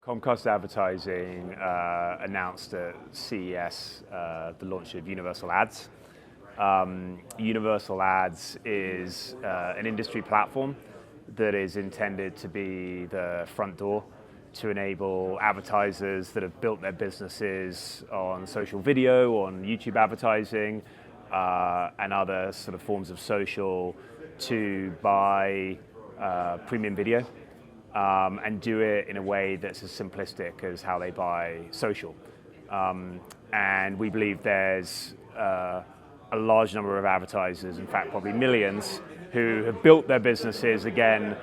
Comcast Advertising announced at CES the launch of Universal Ads. Universal Ads is an industry platform that is intended to be the front door to enable advertisers that have built their businesses on social video, on YouTube advertising, and other sort of forms of social to buy premium video. And do it in a way that's as simplistic as how they buy social. And we believe there's a large number of advertisers, in fact probably millions, who have built their businesses, again,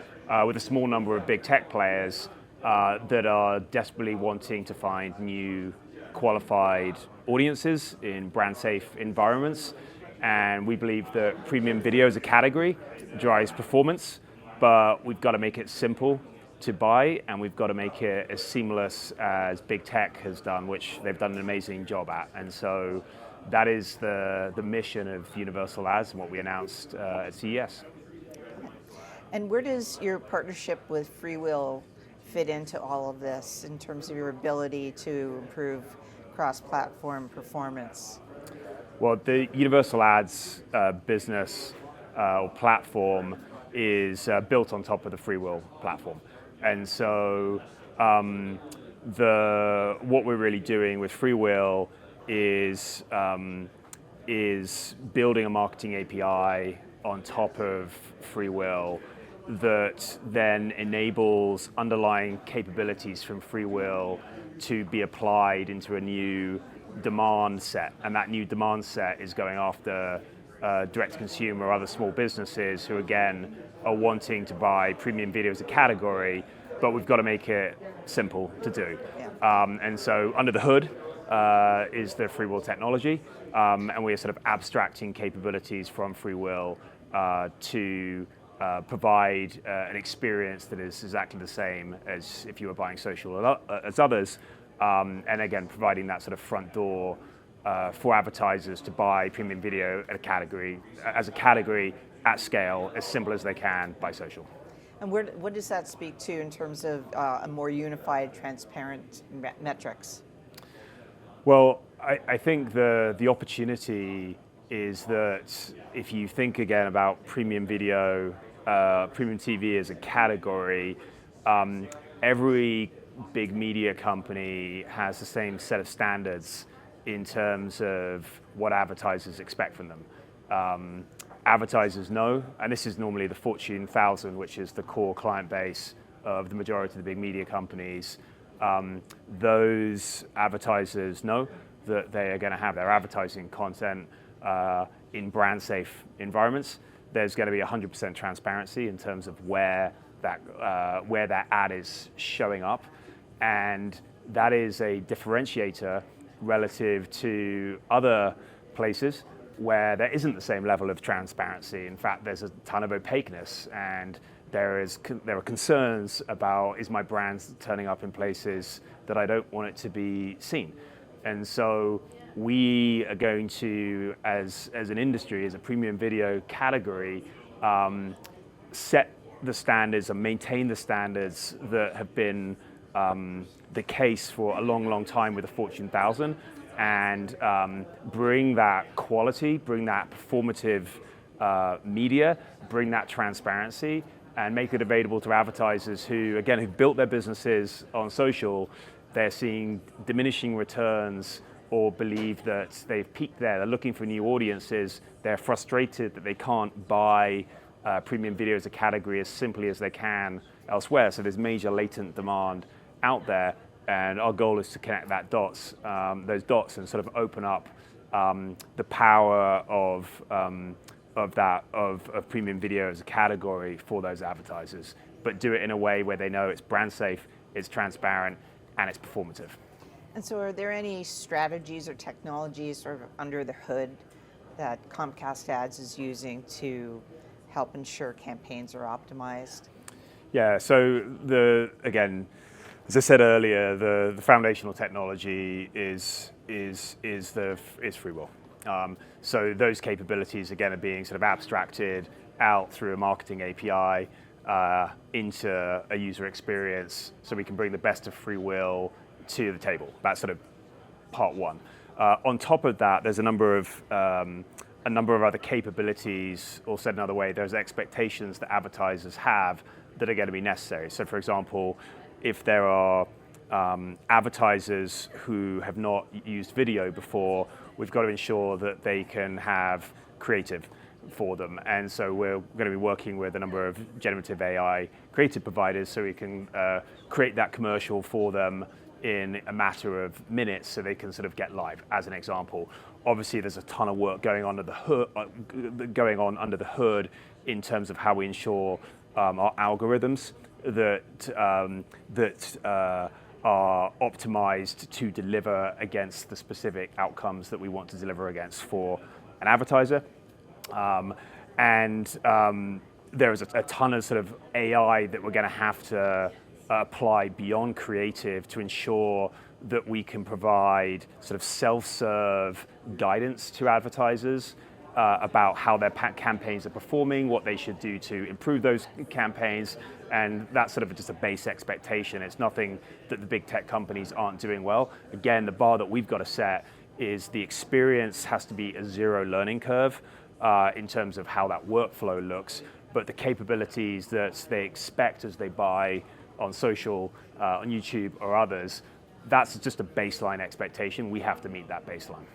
with a small number of big tech players that are desperately wanting to find new qualified audiences in brand-safe environments. And we believe that premium video as a category drives performance, but we've got to make it simple to buy, and we've got to make it as seamless as big tech has done, which they've done an amazing job at. And so that is the mission of Universal Ads and what we announced at CES. And where does your partnership with FreeWheel fit into all of this in terms of your ability to improve cross-platform performance? Well, the Universal Ads business or platform is built on top of the FreeWheel platform. And so what we're really doing with FreeWheel is building a marketing API on top of FreeWheel that then enables underlying capabilities from FreeWheel to be applied into a new demand set. And that new demand set is going after direct-to-consumer or other small businesses who, again, are wanting to buy premium video as a category, but we've got to make it simple to do. Yeah. And so under the hood is the FreeWheel technology, and we are sort of abstracting capabilities from FreeWheel to provide an experience that is exactly the same as if you were buying social as others, and again, providing that sort of front door for advertisers to buy premium video as a category at scale, as simple as they can by social. And what does that speak to in terms of a more unified, transparent metrics? Well, I think the opportunity is that if you think again about premium video, premium TV as a category, every big media company has the same set of standards in terms of what advertisers expect from them. Advertisers know, and this is normally the Fortune 1000, which is the core client base of the majority of the big media companies. Those advertisers know that they are going to have their advertising content in brand-safe environments. There's going to be 100% transparency in terms of where that ad is showing up, and that is a differentiator relative to other places where there isn't the same level of transparency. In fact, there's a ton of opaqueness, and there are concerns about, is my brand turning up in places that I don't want it to be seen? And so we are going to, as an industry, as a premium video category, set the standards and maintain the standards that have been the case for a long, long time with the Fortune 1000, and bring that quality, bring that performative media, bring that transparency, and make it available to advertisers who, again, who've built their businesses on social. They're seeing diminishing returns or believe that they've peaked there. They're looking for new audiences. They're frustrated that they can't buy premium video as a category as simply as they can elsewhere. So there's major latent demand out there. And our goal is to connect those dots and sort of open up the power of premium video as a category for those advertisers, but do it in a way where they know it's brand safe, it's transparent, and it's performative. And so are there any strategies or technologies sort of under the hood that Comcast Ads is using to help ensure campaigns are optimized? Yeah, so again, as I said earlier, the foundational technology is FreeWheel. So those capabilities, again, are being sort of abstracted out through a marketing API into a user experience so we can bring the best of FreeWheel to the table. That's sort of part one. On top of that, there's a number of other capabilities, or said another way, there's expectations that advertisers have that are going to be necessary. So for example, if there are advertisers who have not used video before, we've got to ensure that they can have creative for them. And so we're going to be working with a number of generative AI creative providers so we can create that commercial for them in a matter of minutes so they can sort of get live, as an example. Obviously, there's a ton of work going on under the hood in terms of how we ensure our algorithms that are optimized to deliver against the specific outcomes that we want to deliver against for an advertiser. There is a ton of sort of AI that we're going to have to apply beyond creative to ensure that we can provide sort of self-serve guidance to advertisers about how their campaigns are performing, what they should do to improve those campaigns, and that's sort of just a base expectation. It's nothing that the big tech companies aren't doing well. Again, the bar that we've got to set is the experience has to be a zero learning curve in terms of how that workflow looks, but the capabilities that they expect as they buy on social, on YouTube or others, that's just a baseline expectation. We have to meet that baseline.